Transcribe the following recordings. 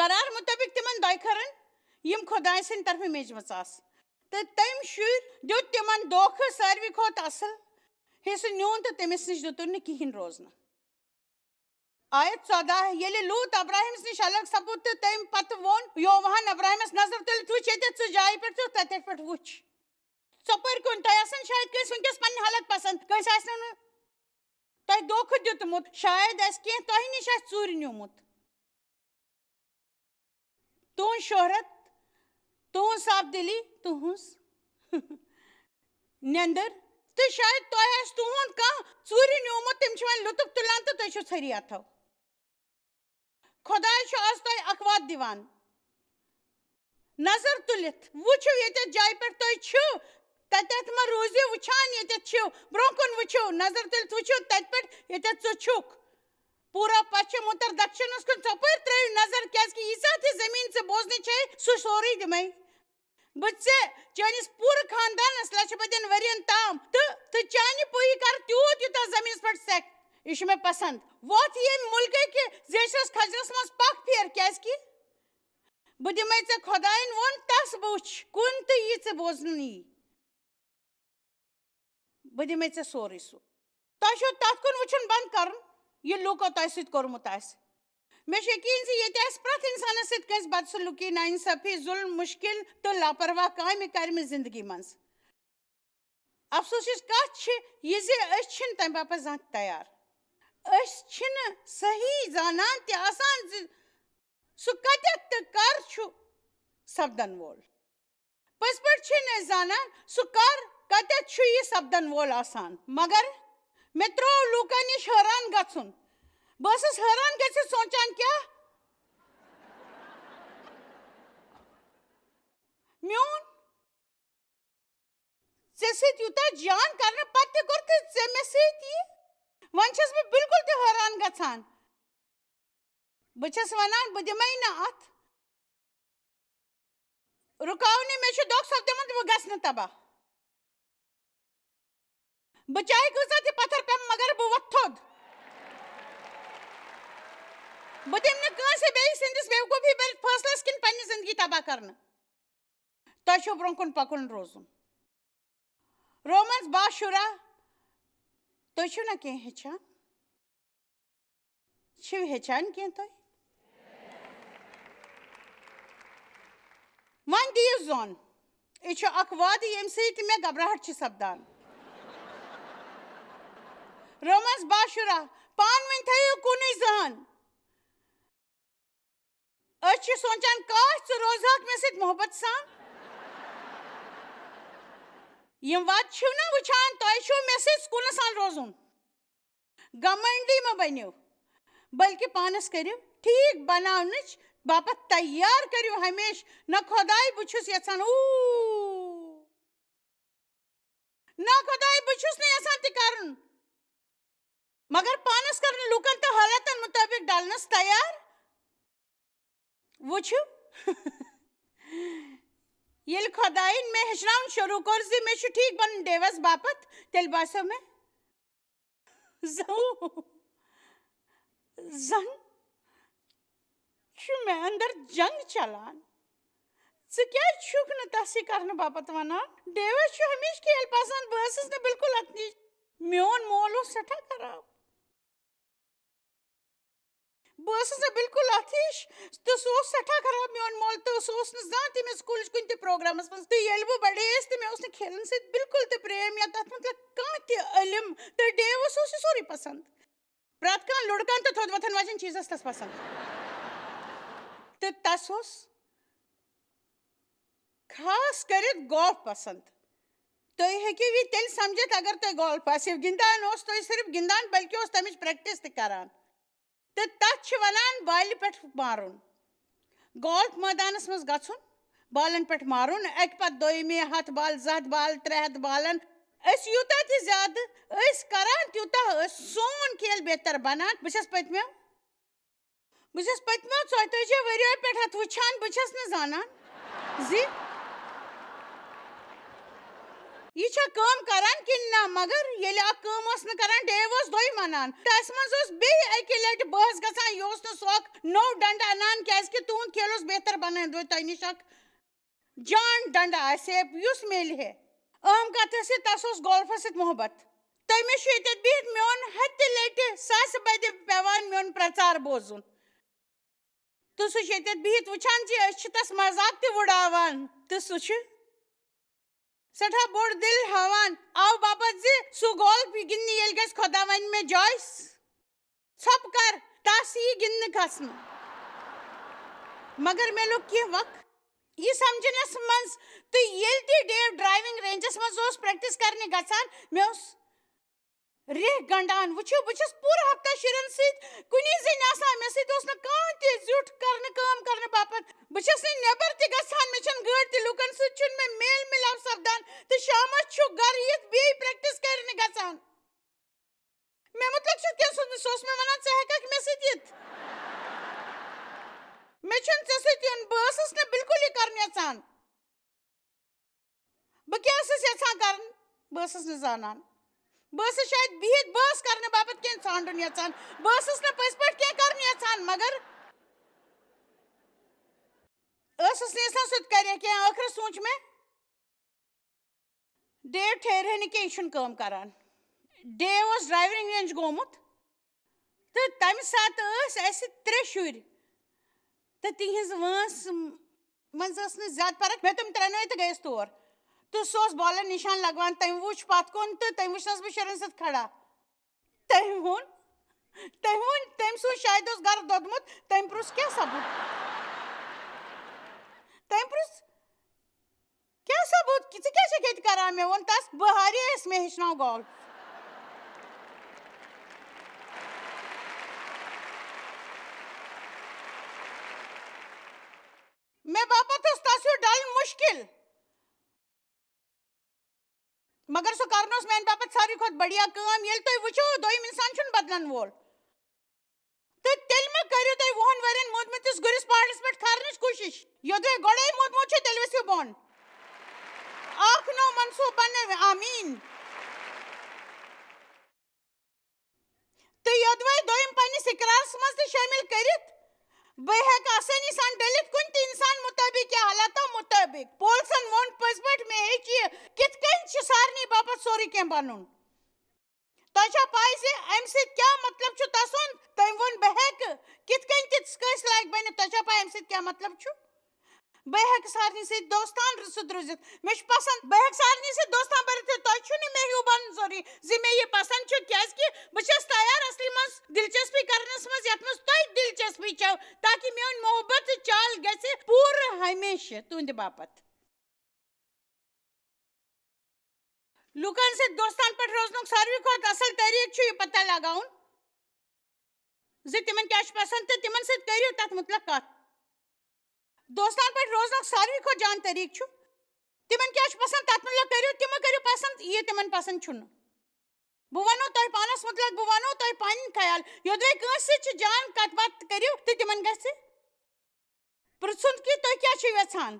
قرار مطابق تمن دۄیہِ خٲرن یِم خۄداے سٕنٛدِ طرفہٕ میجمٕژ آسہٕ تہٕ تٔمۍ شُرۍ دیُت تِمن دھوکہٕ ساروی کھۄتہٕ اصٕل حصہٕ نیوٗن تہٕ تٔمِس نِش دِتُن نہٕ کِہیٖنۍ روزنہٕ. آیت 14 ییٚلہِ لوٗط ابراہیمس نِش الگ سپُد تہٕ تٔمۍ پتہٕ ووٚن یوواہن ابراہیمس نظر تُلِتھ وٕچھ ییٚتٮ۪تھ ژٕ جایہِ پٮ۪ٹھ تہٕ تتٮ۪تھ پٮ۪ٹھ وٕچھ ژۄپٲرۍ کُن. تۄہہِ آسن شاید کٲنٛسہِ وٕنکٮ۪س پنٕنۍ حالت پسنٛد, کٲنٛسہِ آسنو نہٕ تۄہہِ دھوکہٕ دیُتمُت, شاید آسہِ کینٛہہ تۄہہِ نِش آسہِ ژوٗرِ نیوٗمُت. تُہنٛز شہرت, تُہنٛز صاف دِلی, تُہنٛز نیٚنٛدٕر تہٕ شاید تۄہہِ آسہِ تُہُنٛد کانٛہہ ژوٗرِ نیوٗمُت, تِم چھِ وۄنۍ لُطف تُلان تہٕ تُہۍ چھِو ژھٔری اَتھو. خۄداے چھُ آز تۄہہِ اکھ وعدٕ دِوان, نظر تُلِتھ وٕچھِو ییٚتٮ۪تھ جایہِ پٮ۪ٹھ تُہۍ چھِو تتٮ۪تھ مہ روٗزِو وٕچھان ییٚتٮ۪تھ چھِو, برٛونٛہہ کُن وٕچھِو, نظر تُلِتھ وٕچھِو تتہِ پٮ۪ٹھ ییٚتٮ۪تھ ژٕ چھُکھ. پوٗرٕ پچھِم اُتر دکشنس کُن ژۄپٲرۍ ترٲیِو نظر, کیازکہِ ییٖژاہ تہِ زٔمیٖن ژٕ بوزنٕچ چھے سُہ سورُے دِمے بہٕ ژےٚ چٲنِس پوٗرٕ خاندانس لچھِ بٔدین ؤرین تام تہٕ چانہِ پُیہِ کر تیوٗت یوٗتاہ زٔمیٖنس پٮ۪ٹھ سٮ۪کھ. یہِ چھُ مےٚ پسنٛد. ووٚتھ ییٚمہِ مُلکٕکہِ زیچھرس کھجرس منٛز پکھ پھیر, کیازکہِ بہٕ دِمے ژےٚ خۄدایَن ووٚن تس بہٕ وٕچھ کُن تہٕ یہِ ژےٚ بوزنہٕ یی, بہٕ دِمے ژےٚ سورُے سُہ. تۄہہِ چھُو تتھ کُن وٕچھُن بنٛد کرُن یہِ لوٗکو تۄہہِ سۭتۍ کوٚرمُت آسہِ. مےٚ چھُ یقیٖن زِ ییٚتہِ آسہِ پرٛٮ۪تھ اِنسانس سۭتۍ کٲنٛسہِ بدسلوٗکی, نااِنصٲفی, ظُلم, مُشکِل تہٕ لاپرواہ کامہِ کرِمٕژ زندگی منٛز. افسوسٕچ کتھ چھِ یہِ زِ أسۍ چھِنہٕ تمہِ باپتھ زانٛہہ تہِ تیار. أسۍ چھِنہٕ صحیح زانان تہِ آسان زِ سُہ کتٮ۪تھ تہٕ کر چھُ سپدن وول. پٔزۍ پٲٹھۍ چھِنہٕ أسۍ زانان سُہ کر کتٮ۪تھ چھُ یہِ سپدن وول آسان. مگر مےٚ ترٛوو لوٗکن نِش حٲران گژھُن. بہٕ ٲسٕس حٲران گٔژھِتھ سونٛچان کیٛاہ میون ژےٚ سۭتۍ یوٗتاہ جان کرنہٕ پتہٕ تہِ کوٚرتھٕ ژےٚ مےٚ سۭتۍ یہِ. وۄنۍ چھس بہٕ بالکل تہِ حٲران گژھان. بہٕ چھس ونان بہٕ دِمے نہٕ اتھ رُکاونہِ, مےٚ چھُ دھوکہٕ سپدیومُت, بہٕ گژھٕ نہٕ تباہ. بہٕ چاہے کۭژاہ تہِ پتھر پیٚمہٕ مگر بہٕ وۄتھٕ تھوٚد. بہٕ دِمہٕ نہٕ کٲنٛسہِ بیٚیہِ سٕنٛدِس بیوقوٗفی بٔرِتھ فٲصلس کِنۍ پننہِ زندگی تباہ کرنہٕ. تۄہہِ چھُو برٛونٛہہ کُن پکُن روزُن. رومنز 12:16 تُہۍ چھِو نا کینٛہہ ہیٚچھان, چھِو ہیٚچھان کینٛہہ تُہۍ؟ وۄنۍ دِیِو زوٚن, یہِ چھُ اکھ وعدٕ ییٚمہِ سۭتۍ مےٚ گھبراہٹ چھِ سپدان. رومنز 12:16 پانہٕ ؤنۍ تھٲیِو کُنُے زٔہن. أسۍ چھِ سونٛچان کاش ژٕ روزہاکھ مےٚ سۭتۍ محبت سان. یِم وعدٕ چھِو نا وٕچھان, تۄہہِ چھُو مےٚ سۭتۍ سکوٗنس سان روزُن. گمنڈی مہ بٔنِو, بلکہِ پانس کٔرِو ٹھیٖک بناونٕچ باپتھ تیار کٔرِو ہمیشہٕ. نہ خۄداے بہٕ چھُس یژھان نہ خۄداے بہٕ چھُس نہٕ یژھان تہِ کرُن, مگر پانس کرُن لوٗکن تہٕ حالاتن مُطٲبق ڈلنس تیار. وٕچھِو ییٚلہِ خۄدایَن مےٚ ہیٚچھناوُن شروٗع کوٚر زِ مےٚ چھُ ٹھیٖک بنُن ڈیوس باپتھ, تیٚلہِ باسیو مےٚ زن چھُ مےٚ انٛدر جنگ چلان. ژٕ کیٛازِ چھُکھ نہٕ تس یہِ کرنہٕ باپتھ ونان؟ ڈیوس چھُ ہمیشہٕ کھیل پسنٛد. بہٕ ٲسٕس نہٕ بالکل اتھ نِش. میون مول اوس سٮ۪ٹھاہ خراب. بہٕ ٲسٕس نہٕ بالکل اتھ ہِش تہٕ سُہ اوس سٮ۪ٹھاہ خراب میون مول, تہٕ سُہ اوس نہٕ زانٛہہ تہِ مےٚ سکوٗلٕچ کُنہِ تہِ پروگرامس منٛز. تہٕ ییٚلہِ بہٕ بڑییَس تہٕ مےٚ اوس نہٕ کھیلن سۭتۍ بالکل تہِ پرٛیم یا تتھ متعلق کانٛہہ تہِ علم, تہٕ ڈیوس اوس یہِ سورُے پسنٛد. پرٛٮ۪تھ کانٛہہ لُڑکن تہٕ تھوٚد وۄتھن واجٮ۪ن چیٖزس تس پسنٛد. تہٕ تس اوس خاص کٔرِتھ گولف پسنٛد. تُہۍ ہیٚکِو یہِ تیٚلہِ سمجھِتھ اگر تۄہہِ گولف آسِو. گِنٛدان اوس تۄہہِ صرف گِنٛدان, بلکہِ اوس تمِچ پریکٹس تہِ کران. تہٕ تتھ چھِ ونان بالہِ پٮ۪ٹھ مارُن. گولف مٲدانس منٛز گژھُن, بالن پٮ۪ٹھ مارُن, اکہِ پتہٕ دوٚیمہِ, 100 بالہٕ, 200 بالہٕ, 300 بالن. أسۍ یوٗتاہ تہِ زیادٕ ٲسۍ کران تیوٗتاہ ٲسۍ سون کھیل بہتر بنان. بہٕ چھس پٔتمیو 34 ؤرِیو پٮ۪ٹھ اتھ وٕچھان. بہٕ چھس نہٕ زانان زِ یہ چھا کام کران کن نہ مگر ییٚلہِ اکھ کٲم ٲس نہٕ کران ڈیو اوس دۄہہِ ونان تس منٛز اوس بیٚیہِ اکہِ لٹہِ بحث گژھان یہِ اوس نہٕ سُہ اکھ نوٚو ڈنڈٕ انان کیازکہِ تُہُنٛد کھیل اوس بہتر بنٲوِتھ تۄہہِ نِش اکھ جان ڈنڈٕ آسہِ ہے یُس میلہِ ہے اہم کتھ ٲس یہِ تس اوس گولفس سۭتۍ محبت تٔمِس چھُ ییٚتٮ۪تھ بِہِتھ میون ہتہِ لٹہِ ساسہِ بدِ پیوان میون پرٛژار بوزُن تہٕ سُہ چھُ ییٚتٮ۪تھ بِہِتھ وٕچھان زِ أسۍ چھِ تس مزاق تہِ وٕڑاوان تہٕ سُہ چھُ سٹھا بوٚڑ دل ہاوان او باپت زِ سُہ گولف گِنٛدنہِ ییٚلہِ گژھِ خۄدا ونہِ مےٚ جایس ژھۄپہٕ کر تس یی گِنٛدنہٕ کھسنہٕ مگر مےٚ لوٚگ کینٛہہ وق یہ سمجھنس منٛز تہٕ ییٚلہِ تہِ ڈیو ڈرایونگ رینجس منٛز اوس پریکٹس کرنہِ گژھان مےٚ اوس ریٚح گنڈان وٕچھِو بہٕ چھس پوٗرٕ ہفتہ شُرٮ۪ن سۭتۍ کُنی زٔنۍ آسان مےٚ سۭتۍ اوس نہٕ کانٛہہ تہِ زیُٹھ کرنہٕ کٲم کرنہٕ باپت بہٕ چھس نہٕ نٮ۪بر تہِ گژھان مےٚ چھنہٕ گٲڑۍ تہِ لُکن سۭتۍ چھُنہٕ مےٚ میل مِلاپ سپدان تہٕ شامس چھُ گرٕ یِتھ بیٚیہِ پریکٹس کرنہِ گژھان مےٚ مُتلق چھُ کینٛہہ سوٗنچمُت سُہ اوس مےٚ ونان ژٕ ہٮ۪ککھ مےٚ سۭتۍ یِتھ مےٚ چھُنہٕ ژےٚ سۭتۍ یُن بہٕ ٲسٕس نہٕ بِلکُل یہِ کرُن یژھان بہٕ کیٛاہ ٲسٕس یژھان کرُن بہٕ ٲسٕس نہٕ زانان بہٕ ٲسٕس شاید بِہِتھ بحث کرنہٕ باپت کینٛہہ ژھانڈُن یژھان بہٕ ٲسٕس نہٕ پٔزۍ پٲٹھۍ کینٛہہ کرُن یژھان مگر ٲسٕس نہٕ یژھان سُہ تہِ کرِ کینٛہہ ٲخرس سوٗنچ مےٚ ڈیو ٹھہرِ نہٕ کینٛہہ یہِ چھُنہٕ کٲم کران ڈیو اوس ڈرایورنگ رینج گوٚمُت تہٕ تمہِ ساتہٕ ٲسۍ اسہِ 3 شُرۍ تہٕ تِہنٛز وٲنٛس منٛز ٲس نہٕ زیادٕ فرق مےٚ تِم ترٛٮ۪نوَے تہٕ گٔیَس تور تہٕ سُہ اوس بالن نِشان لگوان تٔمۍ وٕچھ پتھ کُن تہٕ تٔمۍ وٕچھنس بہٕ شُرٮ۪ن سۭتۍ کھڑا تٔمۍ سُنٛد شاید اوس گرٕ دوٚدمُت تٔمۍ پرُژھ کیٛاہ ثبوٗت ژٕ کیٛاہ چھکھ ییٚتہِ کران مےٚ ووٚن تس بہٕ ہارییَس مےٚ ہیٚچھناو گولف مےٚ باپت اوس تس ہیوٗ ڈلُن مُشکِل مگر سُہ کرُن اوس میانہِ باپت ساروی کھۄتہٕ بڑیا کٲم ییٚلہِ تُہۍ وٕچھو دوٚیِم انسان چھُنہٕ بدلن وول تہٕ تیٚلہِ مہ کٔرِو تُہۍ 20 ؤرین موٗدمٕتِس گُرِس پہاڑس پٮ۪ٹھ کھارنٕچ کوٗشش یوٚدوے گۄڈے موٗدمُت چھُ تیٚلہِ ؤسِو بۄن اکھ نوٚو منصوٗبہٕ بنٲوِو آمیٖن تہٕ یوٚدوے دوٚیِم پننِس اقرارس منٛز تہِ شٲمِل کٔرِتھ بہٕ ہٮ۪کہٕ آسٲنی سان ڈٔلِتھ کُنہِ تہِ انسان مُطٲبق یا حالاتو مُطٲبق پولسن ووٚن پٔزۍ پٲٹھۍ مےٚ ہیٚچھ یہِ کِتھ کٔنۍ چھُ سارنٕے باپت سورُے کینٛہہ بنُن تۄہہِ چھا پاے زِ امہِ سۭتۍ کیٛاہ مطلب چھُ تسُنٛد تٔمۍ ووٚن بہٕ ہٮ۪کہٕ کِتھ کٔنۍ تہِ کٲنٛسہِ لایق بٔنِتھ تۄہہِ چھا پاے امہِ سۭتۍ کیٛاہ مطلب چھُ بہٕ ہٮ۪کہٕ سارنٕے سۭتۍ دوستان رٕژھِتھ روٗزِتھ مےٚ چھُ پسنٛد بہٕ ہٮ۪کہٕ سارنٕے سۭتۍ دوستان بٔرِتھ تۄہہِ چھُ نہٕ مےٚ ہیوٗ بنُن ضروٗری زِ مےٚ یہِ پسنٛد چھُ کیٛازِکہِ بہٕ چھس تیار اصلی منٛز دلچسپی کرنس منٛز یتھ منٛز تۄہہِ دلچسپی چھو تاکہِ میون محبت تہٕ چال گژھِ پوٗرٕ ہمیشہٕ تُہنٛدِ باپت لُکن سۭتۍ دوستان پٲٹھۍ روزنُک ساروی کھۄتہٕ اصل طریٖقہٕ چھُ یہِ پتہ لگاوُن زِ تِمن کیٛاہ چھُ پسنٛد تہٕ تِمن سۭتۍ کٔرِو تتھ مُتلق کتھ دوستان پٲٹھۍ روزنُک ساروی کھۄتہٕ جان طریٖقہٕ چھُ تِمن کیٛاہ چھُ پسنٛد تتھ مُتلق کٔرِو تِمہٕ کٔرِو پسنٛد یہِ تِمن پسنٛد چھُنہٕ بہٕ ونو تۄہہِ پانس مُتلق بہٕ ونو تۄہہِ پنٕنۍ خیال یوٚدوے کٲنٛسہِ سۭتۍ چھِ جان کتھ باتھ کٔرِو تہٕ تِمن گژھِ پرژھُن کہِ تُہۍ کیٛاہ چھِو یژھان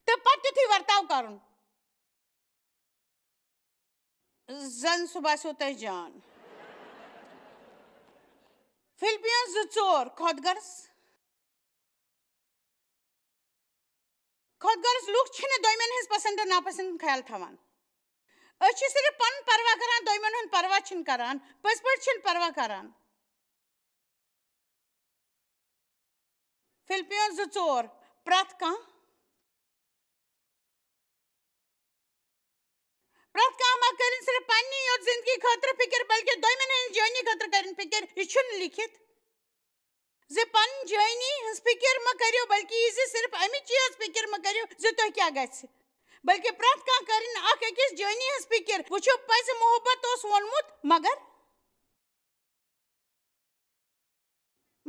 تہٕ پتہٕ تِتھُے ورتاو کرُن زن سُہ باسیو تۄہہِ جان فِلپِیَن 2:4 خۄد غرض لُکھ چھِنہٕ دوٚیمٮ۪ن ہٕنٛز پسنٛد تہٕ ناپسنٛد ہُنٛد خیال تھاوان أسۍ چھِ صرف پنُن پرواہ کران دوٚیمٮ۪ن ہُنٛد پرواہ چھِنہٕ کران پٔزۍ پٲٹھۍ چھِنہٕ پرواہ کران فِلپِیَن 2:4 پرٛٮ۪تھ کانٛہہ ما کٔرِنۍ صرف پننی یوت زندگی خٲطرٕ فِکر بلکہِ دوٚیمٮ۪ن ہٕنٛدِ جٲنی خٲطرٕ کٔرِنۍ فِکر یہِ چھُنہٕ لیکھِتھ زِ پنٕنۍ جٲنی ہٕنٛز فِکر مہ کٔرِو بلکہِ یہِ زِ صرف امِچ یٲژ فِکر مہ کٔرِو زِ تۄہہِ کیٛاہ گژھِ بلکہِ پرٛٮ۪تھ کانٛہہ کٔرِنۍ اکھ أکِس جٲنی ہٕنٛز فِکر وٕچھِو پزِ محبت اوس ووٚنمُت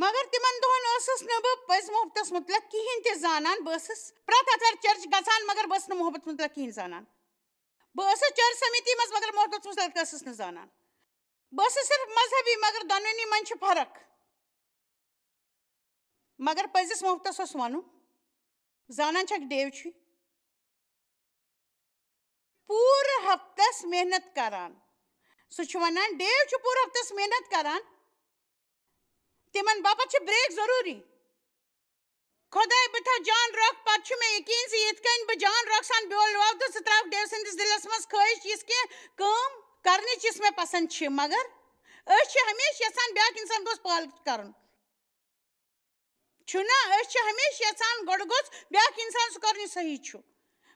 مگر تِمن دۄہن ٲسٕس نہٕ بہٕ پٔزۍ محبتس مُتلق کِہینۍ تہِ زانان بہٕ ٲسٕس پرٛٮ۪تھ آتھوارِ چرچ گژھان مگر بہٕ ٲسٕس نہٕ محبت مُتلق کِہینۍ زانان بہٕ ٲسٕس چرچ سمیتی منٛز مگر محبتس مُتلق ٲسٕس نہٕ زانان بہٕ ٲسٕس صرف مذہبی مگر دۄنوٕنی منٛز چھِ فرق مگر پٔزِس محبتس اوس وَنُن زانان چھکھ ڈیو چھُے پور ہفتس محنت کران سہ ونان ڈیو چھ پور ہفتس محنت کران تمن باپت چھ بریک ضروری خدائے بہ تھو جان روک پتہ چھ مے یقین ز یت کن بہ جان روک سان بیول وو تو سہ تراو ڈیو سندس دلس مز خواہش یس کی کام کرنچ یس مے پسند چھ مگر اس چھ ہمیشہ یژھان بیاکھ انسان گوس پال کرن چھنا اس چھ ہمیشہ یژھان گۄڈٕ گوٚژھ بیاکھ انسان سہ کرن صحیح چھ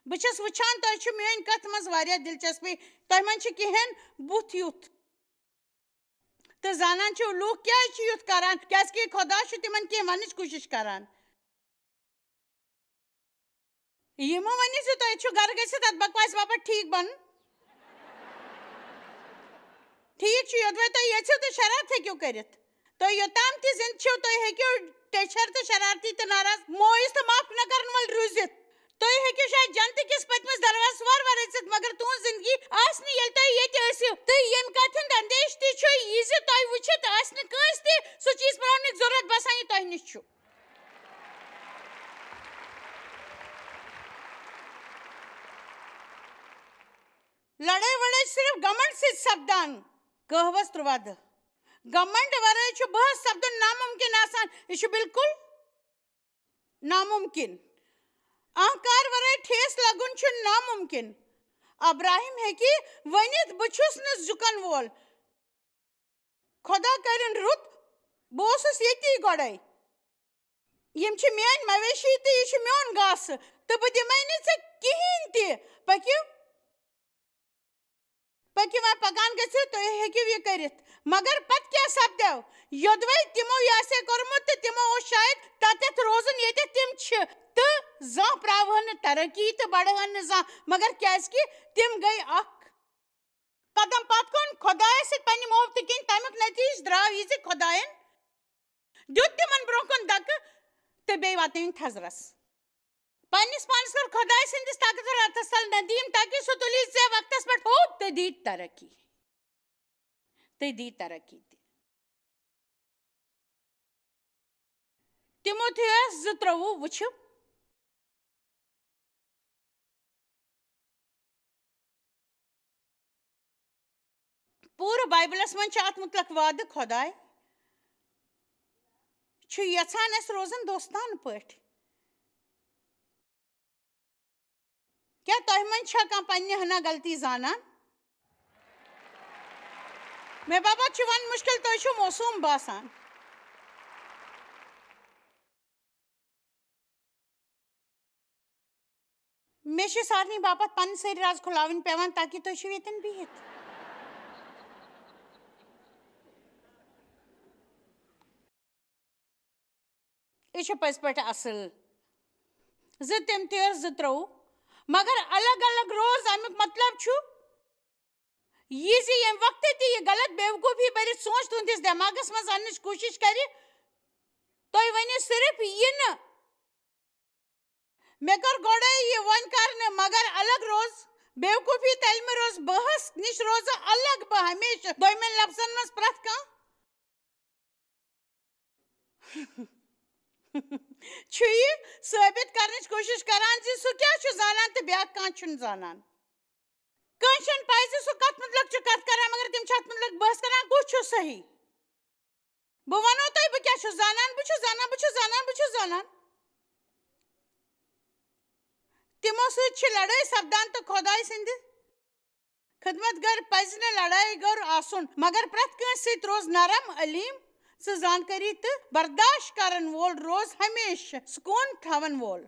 بہ چھس وچھان تۄہہِ چھُ میٲنۍ کتھ منٛز واریاہ دلچسپی تۄہہِ منٛز چھِ کہین بُتھ یُتھ تہٕ زانان چھِو لوٗکھ کیٛازِ چھِ یُتھ کران کیٛازِکہِ خۄدا چھُ تِمن کینٛہہ وننٕچ کوٗشش کران یہ مہ ؤنِو زِ تُہۍ چھِو گرٕ گٔژھِتھ اتھ بکواس باپتھ ٹھیٖک بنُن ٹھیٖک چھُ یوٚدوے تُہۍ یژھِو تہٕ شرارت ہیٚکِو کٔرِتھ تُہۍ یوٚتام تہِ زِندٕ چھِو تُہۍ ہیٚکِو ٹیچھر تہٕ شرارتی تہٕ ناراض مویوٗس تہٕ معاف نہ کرن وٲلۍ روٗزِتھ تُہۍ ہیٚکِو شاید جنتہٕ کِس پٔتمِس دروازس وارٕ أژِتھ مگر تُہنٛز زندگی آسہِ نہٕ ییٚلہِ تُہۍ ییٚتہِ ٲسِو تہٕ ییٚمہِ کتھِ ہُنٛد اندیش تہِ چھُ یہِ زِ تُہۍ وٕچھِتھ آسہِ نہٕ کٲنٛسہِ تہِ سُہ چیٖز بناونٕچ ضروٗرت باسان یہِ تۄہہِ نِش چھُ لڑٲے وڑٲے صرف گمنڈ سۭتۍ سپدان کہوس 13 دۄہ گمنڈ ورٲے چھُ بحث سپدُن ناممکن آسان یہِ چھُ بالکل ناممکن اہنکار ورٲے ٹھیس لگُن چھُ ناممکن ابراہیم ہیٚکہِ ؤنِتھ بہٕ چھُس نہٕ زُکن وول خۄدا کٔرِن رُت بہٕ اوسُس ییٚتی گۄڈے یِم چھِ میٲنۍ مویشی تہٕ یہِ چھُ میون گاسہٕ تہٕ بہٕ دِمے نہٕ ژےٚ کِہیٖنۍ تہِ پٔکِو وۄنۍ پکان گٔژھِو تُہۍ ہیٚکِو یہِ کٔرِتھ مگر پتہٕ کیٛاہ سپدیو یوٚدوے تِمو یہِ آسہِ ہے کوٚرمُت تہٕ تِمو اوس شاید تتٮ۪تھ روزُن ییٚتٮ۪تھ تِم چھِ تہٕ زانٛہہ پراوہن نہٕ ترقی تہٕ بڑہن نہٕ زانٛہہ مگر کیٛازِکہِ تِم گٔے اکھ قدم پتھ کُن خۄدایس سۭتۍ پننہِ محبتہٕ کِنۍ تمیُک نتیٖجہٕ درٛاو یہِ زِ خۄداین دیُت تِمن برونٛہہ کُن دکہٕ تہٕ بیٚیہِ واتنٲوِن تھزرس پننِس پانس کٔر خۄداے سٕنٛدِس طاقتور اتھس تل ندیٖم تاکہِ سُہ تُلی ژےٚ وقتس پٮ۪ٹھ ہوٚپ تہٕ دی ترقی تہِ تِموتھیوس 2:23 وٕچھِو پوٗرٕ بایبلس منٛز چھِ اتھ مُتعلق وعدٕ خۄداے چھُ یژھان أسۍ روزن دوستانہٕ پٲٹھۍ کیٛاہ تۄہہِ منٛز چھا کانٛہہ پننہِ ہنا غلطی زانان مےٚ باپتھ چھُ وۄنۍ مُشکِل تُہۍ چھِو موسوٗم باسان مےٚ چھِ سارنٕے باپتھ پنٕنۍ سٲری راز کھُلاوٕنۍ پیٚوان تاکہِ تُہۍ چھِو ییٚتٮ۪ن بِہِتھ یہِ چھُ پٔزۍ پٲٹھۍ اصٕل 2 مگر الگ الگ روز امیُک مطلب چھُ یہِ زِ ییٚمہِ وقتہٕ تہِ یہِ غلط بیوقوٗفی بٔرِتھ سونٛچ تُہنٛدِس دٮ۪ماغس منٛز اننٕچ کوٗشش کرِ تُہۍ ؤنِو صرف یہِ نہٕ مےٚ کٔر گۄڈے یہِ وۄنۍ کرنہٕ مگر الگ روز بیوقوٗفی تلمہِ روز بحث نِش روزٕ الگ بہٕ ہمیشہٕ دوٚیمٮ۪ن لفظن منٛز پرٛٮ۪تھ کانٛہہ چھُ یہِ ثٲبت کرنٕچ کوٗشش کران زِ سُہ کیٛاہ چھُ زانان تہٕ بیٛاکھ کانٛہہ چھُنہٕ زانان کٲنٛسہِ چھُنہٕ پاے زِ سُہ کتھ مُتعلق چھُ کتھ کران مگر تِم چھِ اتھ مُتعلق بحث کران کُس چھُ صحیح بہٕ ونو تۄہہِ بہٕ کیٛاہ چھُس زانان تِمو سۭتۍ چھِ لڑٲے سپدان تہٕ خۄداے سٕنٛدِ خدمت گر پزِ نہٕ لڑایہِ گر آسُن مگر پرٛٮ۪تھ کٲنٛسہِ سۭتۍ روز نرم علیٖم سٕہ زانکٲری تہٕ برداشت کرن وول روز ہمیشہٕ سکوٗن تھاون وول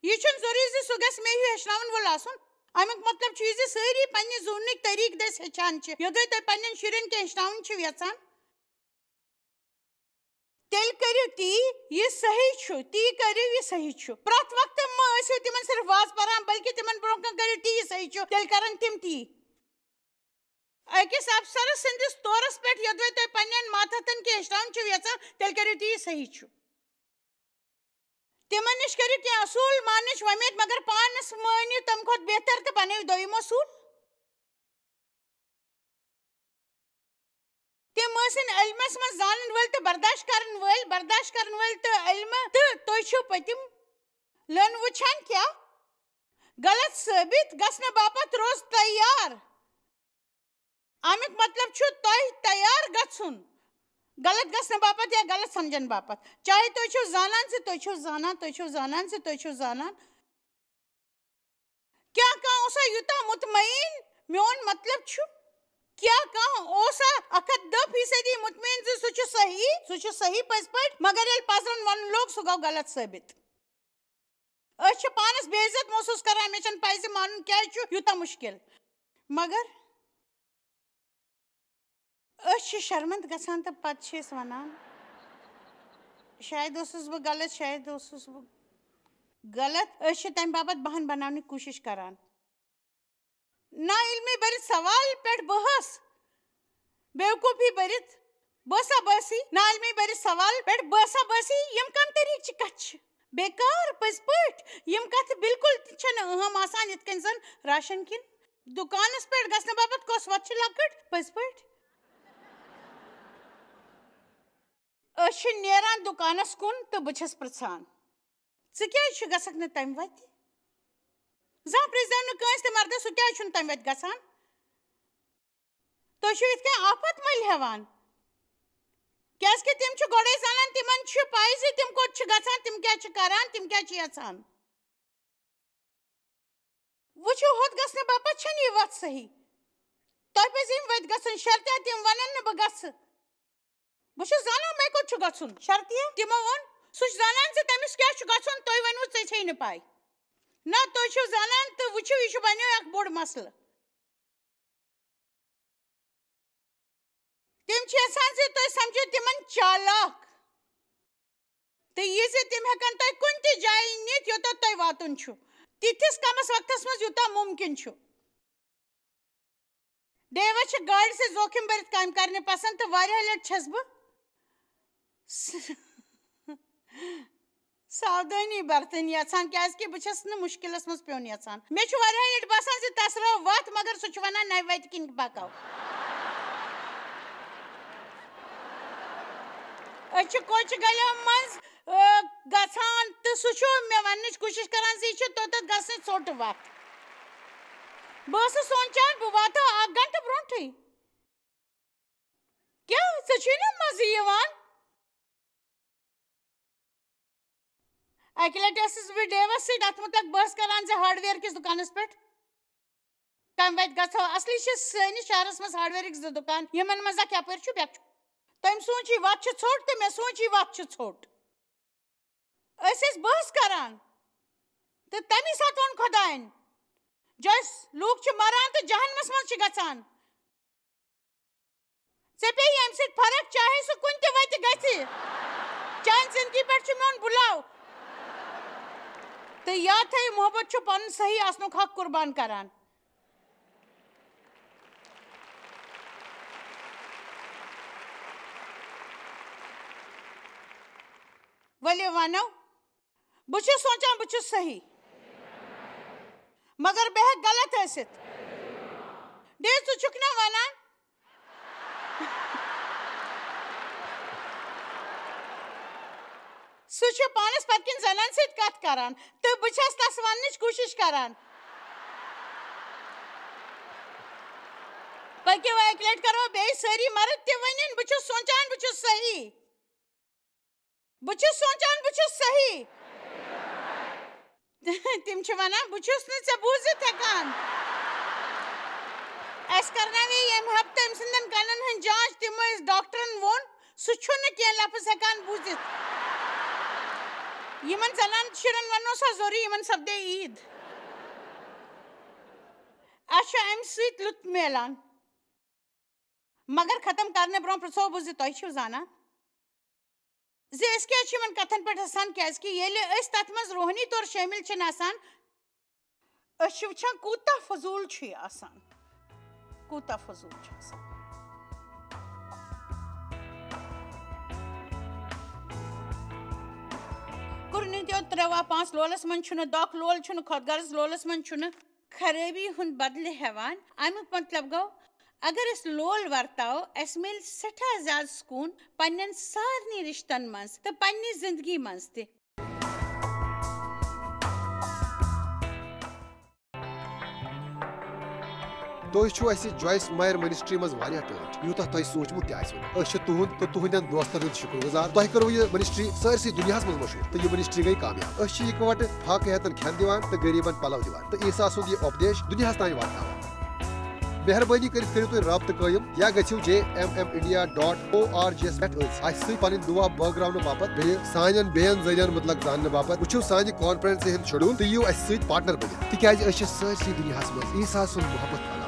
یہِ چھُنہٕ ضروٗری زِ سُہ گژھِ مےٚ ہیوٗ ہیٚچھناون وول آسُن امیُک مطلب چھُ یہِ زِ سٲری پننہِ زوننٕکۍ طریٖقہٕ دٔسۍ ہیٚچھان چھِ یوٚدوے تُہۍ پننٮ۪ن شُرٮ۪ن کینٛہہ ہیٚچھناوُن چھِو یژھان تیٚلہِ کٔرِو تی یہِ صحیح چھُ پرٛٮ۪تھ وقتہٕ مہ ٲسِو تِمن صرف واز پران بلکہِ تِمن برونٛہہ کُن کٔرِو تی یہِ صحیح چھُ تیٚلہِ کرن تِم تی أکِس افسرس سٕنٛدِس طورس پٮ۪ٹھ یوٚدوے تُہۍ پننٮ۪ن ماتحتن کینٛہہ ہیٚچھناوُن چھِو یژھان تیٚلہِ کٔرِو تی یہِ صحیح چھُ تِمن نِش کٔرِو کینٛہہ اصوٗل ماننٕچ وۄمید مگر پانس مٲنِو تمہِ کھۄتہٕ بہتر تہٕ بنٲیِو دوٚیِم اصوٗل تِم ٲسِن علمس منٛز زانن وٲلۍ تہٕ برداشت کرن وٲلۍ تہٕ علمہٕ تہٕ تُہۍ چھِو پٔتِم لٲنہٕ وٕچھان کیٛاہ غلط ثابت گژھنہٕ باپتھ روز تیار امیُک مطلب چھُ تۄہہِ تیار گژھُن غلط گژھنہٕ باپتھ یا غلط سمجھن باپتھ چاہے تُہۍ چھِو زانان زِ تُہۍ چھِو زانان تُہۍ چھِو زانان زِ تُہۍ چھِو زانان کیٛاہ کانٛہہ اوسا یوٗتاہ مطمعین میون مطلب چھُ کیٛاہ کانٛہہ اوسا 110% مطمعین زِ سُہ چھُ صحیح پٔزۍ پٲٹھۍ مگر ییٚلہِ پزرن ونُن لوگ سُہ گوٚو غلط ثٲبت أسۍ چھِ پانس بے عزت محسوٗس کران مےٚ چھنہٕ پَے زِ مانُن کیٛازِ چھُ یوٗتاہ مُشکِل مگر أسۍ چھِ شرمنٛد گژھان تہٕ پتہٕ چھِ أسۍ ونان شاید اوسُس بہٕ غلط شاید اوسُس بہٕ غلط أسۍ چھِ تمہِ باپتھ بہانہٕ بناونٕچ کوٗشش کران نا علمی بٔرِتھ سوال پٮ۪ٹھ بحث بیوقوٗفی بٔرِتھ بٲسا بٲسی نا علمی بٔرِتھ سوال پٮ۪ٹھ بٲسا بٲسی یِم کم طریٖقہٕ چہِ کتھٕ چھِ بیکار پٔزۍ پٲٹھۍ یِم کتھٕ بالکُل تہِ چھنہٕ اہم آسان یِتھ کٔنۍ زن راشن کِنۍ دُکانس پٮ۪ٹھ گژھنہٕ باپتھ کۄس وتھ چھِ لۄکٕٹ پٔزۍ پٲٹھۍ أسۍ چھِ نیران دُکانس کُن تہٕ بہٕ چھس پرژھان ژٕ کیٛازِ چھُ گژھکھ نہٕ تمہِ وتہِ زانٛہہ پرژھزیو نہٕ کٲنٛسہِ تہِ مردس سُہ کیٛازِ چھُنہٕ تمہِ وتہِ گژھان تُہۍ چھِو یِتھ کٔنۍ آفت مٔلۍ ہٮ۪وان کیٛازِ کہِ تِم چھِ گۄڈے زانان تِمن چھُ پَے زِ تِم کوٚت چھِ گژھان تِم کیٛاہ چھِ کران تِم کیٛاہ چھِ یژھان وٕچھِو ہوٚت گژھنہٕ باپتھ چھنہٕ یہِ وتھ صحیح تۄہہِ پزِ ییٚمہِ وتہِ گژھُن شرطیا تِم ونن نہٕ بہٕ گژھٕ بہٕ چھُس زانان مےٚ کوٚت چھُ گژھُن شرطیا تِمو ووٚن سُہ چھُ زانان زِ تٔمِس کیٛاہ چھُ گژھُن تُہۍ ؤنِو ژےٚ چھے نہٕ پَے نہ تُہۍ چھِو زانان تہٕ وٕچھِو یہِ چھُ بنیو اکھ بوٚڑ مسلہٕ تِم چھِ یژھان زِ تُہۍ سمجھِو تِمن چالاک تہٕ یہِ زِ تِم ہٮ۪کن تۄہہِ کُنہِ تہِ جایہِ نِتھ یوٚتتھ تۄہہِ واتُن چھُ تِتھِس کمس وقتس منٛز یوٗتاہ مُمکِن چھُ ڈیوس چھِ گاڑِ سۭتۍ زوخِم بٔرِتھ کامہِ کرنہِ پسنٛد تہٕ واریاہ لٹہِ چھس بہٕ ساودٲنی برتٕنۍ یژھان کیٛازِ کہِ بہٕ چھس نہٕ مُشکِلس منٛز پیوٚن یژھان مےٚ چھُ واریاہ لٹہِ باسان زِ تس رٲو وتھ مگر سُہ چھُ ونان نوِ وتہِ کِنۍ پکو أسۍ چھِ کوچہِ گلیو منٛز گژھان تہٕ سُہ چھُ مےٚ وننٕچ کوٗشش کران زِ یہِ چھِ توٚتتھ گژھنٕچ ژوٚٹ وتھ بہٕ ٲسٕس سونٛچان بہٕ واتہٕ ہا 1 گنٹہٕ برونٛٹھٕے کیٛاہ ژےٚ چھُے نہ مزٕ یِوان اکہِ لٹہِ ٲسٕس بہٕ ڈیوس سۭتۍ اتھ مُتعلق بحث کران زِ ہاڈویر کِس دُکانس پٮ۪ٹھ کمہِ وتہِ گژھو اصلی چھِ سٲنِس شہرس منٛز ہاڈویرٕکۍ 2 دُکان یِمن منٛز اکھ یپٲرۍ چھُ بیٛاکھ چھُ تٔمۍ سوٗنٛچ یہِ وتھ چھِ ژھوٚٹ تہٕ مےٚ سوٗنٛچ یہِ وتھ چھِ ژھوٚٹ أسۍ ٲسۍ بحث کران تہٕ تمی ساتہٕ ووٚن خۄداین جۄیس لوٗکھ چھِ مران تہٕ جہنمس منٛز چھِ گژھان ژےٚ پیٚیہِ امہِ سۭتۍ فرق چاہے سُہ کُنہِ تہِ وتہِ گژھِ چانہِ زندگی پٮ۪ٹھ چھُ میون بُلاو تہٕ یاد تھٲیِو محبت چھُ پنُن صحیح آسنُک حق قُربان کران ؤلِو ونو بہٕ چھُس سونٛچان بہٕ چھُس صحیح مگر بہٕ ہٮ۪کہٕ غلط ٲسِتھ ڈے ژٕ چھُکھ نا ونان سُہ چھُ پانس پتہٕ کِنۍ زنان سۭتۍ کتھ کران تہٕ بہٕ چھس تس وننٕچ کوٗشش کران پٔکِو اکہِ لٹہِ کرو بیٚیہِ سٲری مرد تہِ ؤنِنۍ بہٕ چھُس سونٛچان بہٕ چھُس صحیح بہٕ چھُس سونٛچان بہٕ چھُس صحیح تِم چھِ ونان بہٕ چھُس نہٕ ژےٚ بوٗزِتھ ہٮ۪کان اَسہِ کرناوے ییٚمہِ ہفتہٕ أمۍ سٕنٛدٮ۪ن کَنن ہٕنٛز جانچ تِم ٲسۍ ڈاکٹرن ووٚن سُہ چھُنہٕ کینٛہہ لفظ ہٮ۪کان بوٗزِتھ یِمن زنان شُرٮ۪ن ونو سا ضروٗری یِمن سپدے عیٖد اَسہِ چھُ امہِ سۭتۍ لُطف میلان مگر ختم کرنہٕ برونٛہہ پرژھو بہٕ زِ تۄہہِ چھِو زانان زِ أسۍ کیٛازِ چھِ یِمن کتھن پٮ۪ٹھ ہسان کیٛازِ کہِ ییٚلہِ أسۍ تتھ منٛز روحٲنی طور شٲمِل چھِنہٕ آسان أسۍ چھِ وٕچھان کوٗتاہ فضوٗل چھُ یہِ آسان کوٗتاہ فضوٗل چھُ آسان کُرنِتیو 3 لولس منٛز چھُنہٕ دۄکھ لول چھُنہٕ خۄد غرض لولس منٛز چھُنہٕ خرٲبی ہُنٛد بدلہٕ ہٮ۪وان امیُک مطلب گوٚو اگر أسۍ لول ورتاوو اَسہِ میلہِ سٮ۪ٹھاہ زیادٕ سکوٗن پننٮ۪ن سارنٕے رِشتن منٛز تہٕ پننہِ زندگی منٛز تہِ تُہۍ چھِو اَسہِ جویس مایر منسٹری منٛز واریاہ ٹٲٹھ یوٗتاہ تۄہہِ سوٗنٛچمُت تہِ آسِوٕ نہٕ. أسۍ چھِ تُہُنٛد تہٕ تُہنٛدٮ۪ن دوستن ہُنٛد شُکر گُزار. تۄہہِ کٔرٕو یہِ منسٹری سٲرسٕے دُنیاہس منٛز مشہوٗر تہٕ یہِ منسٹری گٔیہِ کامیاب. أسۍ چھِ اِکوٹہٕ فاقہٕ ہٮ۪تن کھٮ۪ن دِوان تہٕ غریٖبن پلو دِوان تہٕ عیٖسا سُنٛد یہِ اُپدیش دُنیاہس تانۍ واتناوان. مہربٲنی کٔرِتھ کٔرِو تُہۍ رٲبطہٕ قٲیِم یا گٔژھِو JMMindia.org پٮ۪ٹھ اَسہِ سۭتۍ پنٕنۍ دُعا بٲگراونہٕ باپتھ بیٚیہِ سانٮ۪ن بیٚین ذٔریعن مُتعلق زاننہٕ باپتھ وٕچھِو سانہِ کانفرنسہِ ہُنٛد شیڈوٗل تہٕ یِیِو اَسہِ سۭتۍ پارٹنر بٔنِتھ تِکیازِ أسۍ چھِ سٲرسٕے دُنیاہس منٛز عیٖسا سُنٛد محبت